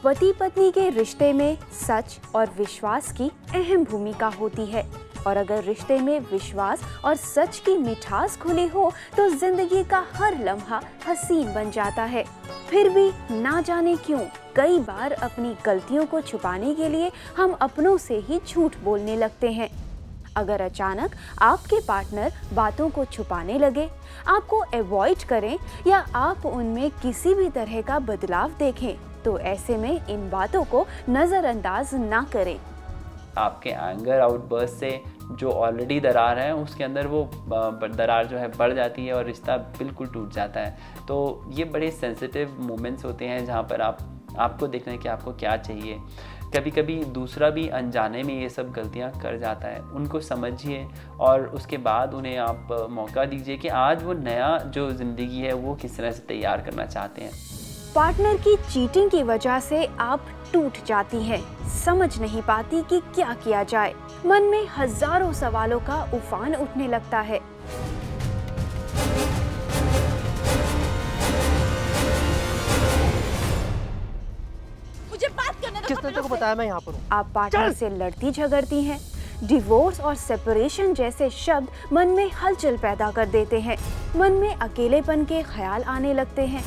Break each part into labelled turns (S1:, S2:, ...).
S1: पति पत्नी के रिश्ते में सच और विश्वास की अहम भूमिका होती है और अगर रिश्ते में विश्वास और सच की मिठास घुली हो तो जिंदगी का हर लम्हा हसीन बन जाता है। फिर भी ना जाने क्यों कई बार अपनी गलतियों को छुपाने के लिए हम अपनों से ही झूठ बोलने लगते हैं। अगर अचानक आपके पार्टनर बातों को छुपाने लगे, आपको अवॉइड करें या आप उनमें किसी भी तरह का बदलाव देखें, तो ऐसे में इन बातों को नज़रअंदाज ना करें।
S2: आपके एंगर आउटबर्स्ट से जो ऑलरेडी दरार है उसके अंदर वो दरार जो है बढ़ जाती है और रिश्ता बिल्कुल टूट जाता है। तो ये बड़े सेंसिटिव मोमेंट्स होते हैं जहाँ पर आपको देखना है कि आपको क्या चाहिए। कभी कभी दूसरा भी अनजाने में ये सब गलतियाँ कर जाता है, उनको समझिए और उसके बाद उन्हें आप मौका दीजिए कि आज वो नया जो ज़िंदगी है वो किस तरह से तैयार करना चाहते हैं।
S1: पार्टनर की चीटिंग की वजह से आप टूट जाती हैं, समझ नहीं पाती कि क्या किया जाए। मन में हजारों सवालों का उफान उठने लगता है।
S3: मुझे बात करने दो।
S4: किसने तेरे को बताया मैं यहाँ पर हूँ?
S1: आप पार्टनर से लड़ती झगड़ती हैं। डिवोर्स और सेपरेशन जैसे शब्द मन में हलचल पैदा कर देते हैं। मन में अकेलेपन के ख्याल आने लगते हैं।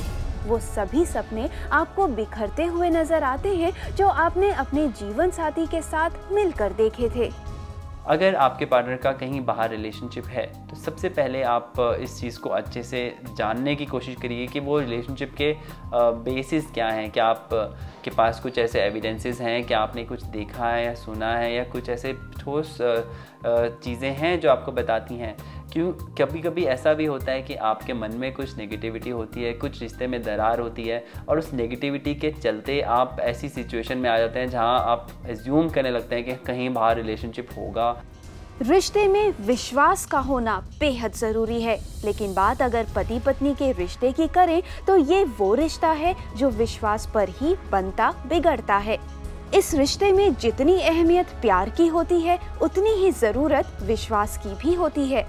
S1: वो सभी सपने आपको बिखरते हुए नजर आते हैं जो आपने अपने जीवन साथी के साथ मिलकर देखे थे।
S2: अगर आपके पार्टनर का कहीं बाहर रिलेशनशिप है तो सबसे पहले आप इस चीज़ को अच्छे से जानने की कोशिश करिए कि वो रिलेशनशिप के बेसिस क्या हैं। क्या आप के पास कुछ ऐसे एविडेंसेस हैं, क्या आपने कुछ देखा है या सुना है या कुछ ऐसे ठोस चीज़ें हैं जो आपको बताती हैं। क्यों कभी कभी ऐसा भी होता है कि आपके मन में कुछ नेगेटिविटी होती है, कुछ रिश्ते में दरार होती है और उस नेगेटिविटी के चलते आप ऐसी सिचुएशन में आ जाते हैं जहां आप एज्यूम करने लगते हैं कि कहीं बाहर रिलेशनशिप होगा।
S1: रिश्ते में विश्वास का होना बेहद जरूरी है, लेकिन बात अगर पति पत्नी के रिश्ते की करें तो ये वो रिश्ता है जो विश्वास पर ही बनता बिगड़ता है। इस रिश्ते में जितनी अहमियत प्यार की होती है उतनी ही जरूरत विश्वास की भी होती है।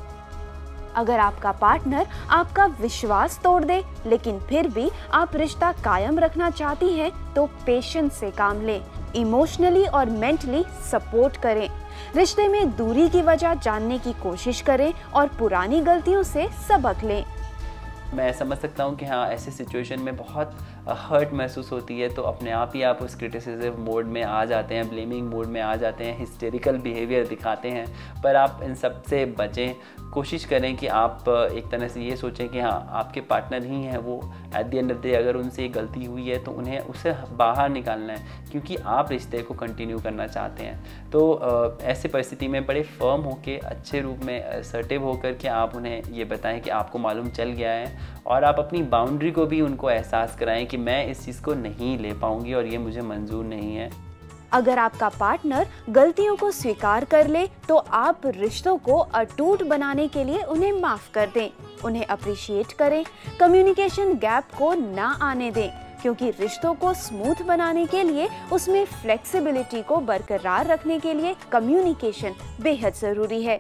S1: अगर आपका पार्टनर आपका विश्वास तोड़ दे लेकिन फिर भी आप रिश्ता कायम रखना चाहती हैं तो पेशेंस से काम लें, इमोशनली और मेंटली सपोर्ट करें। रिश्ते में दूरी की वजह जानने की कोशिश करें और पुरानी गलतियों से सबक लें।
S2: मैं समझ सकता हूँ कि हाँ, ऐसे सिचुएशन में बहुत हर्ट महसूस होती है तो अपने आप ही आप उस क्रिटिसिज्म मोड में आ जाते हैं, ब्लेमिंग मोड में आ जाते हैं, हिस्टेरिकल बिहेवियर दिखाते हैं। पर आप इन सब से बचें। कोशिश करें कि आप एक तरह से ये सोचें कि हाँ, आपके पार्टनर ही हैं वो। At the end of the day अगर उनसे गलती हुई है तो उन्हें उससे बाहर निकालना है क्योंकि आप रिश्ते को कंटिन्यू करना चाहते हैं। तो ऐसी परिस्थिति में बड़े फर्म होकर, अच्छे रूप में असर्टिव होकर के आप उन्हें ये बताएं कि आपको मालूम चल गया है और आप अपनी बाउंड्री को भी उनको एहसास कराएं कि मैं इस चीज़ को नहीं ले पाऊंगी और ये मुझे मंजूर नहीं है।
S1: अगर आपका पार्टनर गलतियों को स्वीकार कर ले तो आप रिश्तों को अटूट बनाने के लिए उन्हें माफ कर दें, उन्हें अप्रिशिएट करें, कम्युनिकेशन गैप को ना आने दें क्योंकि रिश्तों को स्मूथ बनाने के लिए उसमें फ्लेक्सिबिलिटी को बरकरार रखने के लिए कम्युनिकेशन बेहद जरूरी है।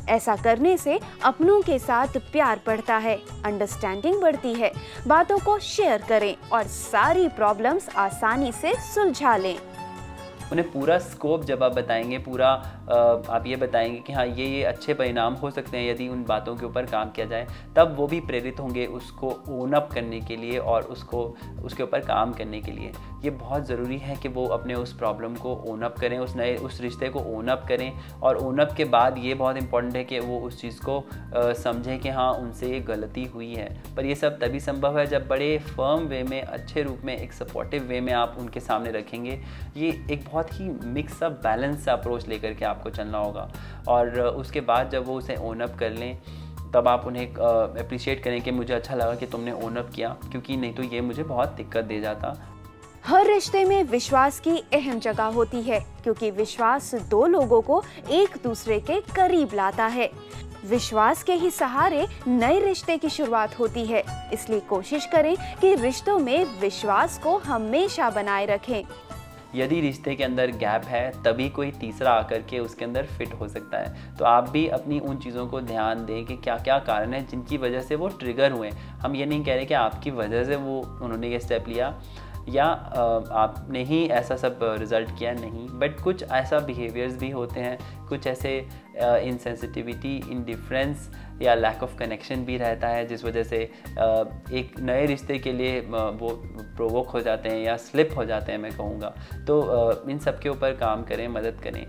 S1: ऐसा करने से अपनों के साथ प्यार बढ़ता है, अंडरस्टैंडिंग बढ़ती है। बातों को शेयर करें और सारी प्रॉब्लम्स आसानी से सुलझा लें।
S2: उन्हें पूरा स्कोप जब आप बताएंगे, पूरा आप ये बताएंगे कि हाँ ये अच्छे परिणाम हो सकते हैं यदि उन बातों के ऊपर काम किया जाए, तब वो भी प्रेरित होंगे उसको ओन अप करने के लिए और उसके ऊपर काम करने के लिए। ये बहुत ज़रूरी है कि वो अपने उस प्रॉब्लम को ओन अप करें, उस रिश्ते को ओन अप करें और ओन अप के बाद ये बहुत इंपॉर्टेंट है कि वो उस चीज़ को समझें कि हाँ उनसे ये गलती हुई है। पर ये सब तभी संभव है जब बड़े फर्म वे में, अच्छे रूप में, एक सपोर्टिव वे में आप उनके सामने रखेंगे। ये एक बहुत ही मिक्स अप बैलेंस अप्रोच लेकर के आपको चलना होगा और उसके बाद जब वो उसे ओन अप कर लें तब आप उन्हें अप्रिशिएट करें कि मुझे अच्छा लगा कि तुमने ओन अप किया, क्योंकि नहीं तो ये मुझे बहुत दिक्कत दे जाता।
S1: हर रिश्ते में विश्वास की अहम जगह होती है क्योंकि विश्वास दो लोगों को एक दूसरे के करीब लाता है। विश्वास के ही सहारे नए रिश्ते की शुरुआत होती है, इसलिए कोशिश करें कि रिश्तों में विश्वास को हमेशा बनाए रखें।
S2: यदि रिश्ते के अंदर गैप है तभी कोई तीसरा आकर के उसके अंदर फिट हो सकता है। तो आप भी अपनी उन चीज़ों को ध्यान दें कि क्या क्या कारण है जिनकी वजह से वो ट्रिगर हुए। हम ये नहीं कह रहे कि आपकी वजह से वो उन्होंने ये स्टेप लिया, या आपने ही ऐसा सब रिज़ल्ट किया नहीं, बट कुछ ऐसा बिहेवियर्स भी होते हैं, कुछ ऐसे इनसेंसिटिविटी, इंडिफरेंस या लैक ऑफ कनेक्शन भी रहता है जिस वजह से एक नए रिश्ते के लिए वो प्रोवोक हो जाते हैं या स्लिप हो जाते हैं, मैं कहूँगा। तो इन सब के ऊपर काम करें, मदद करें।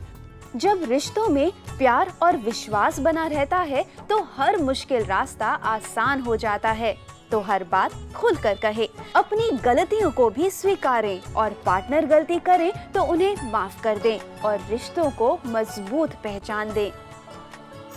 S1: जब रिश्तों में प्यार और विश्वास बना रहता है तो हर मुश्किल रास्ता आसान हो जाता है। तो हर बात खुलकर कहे, अपनी गलतियों को भी स्वीकारें और पार्टनर गलती करे तो उन्हें माफ कर दें और रिश्तों को मजबूत पहचान दें।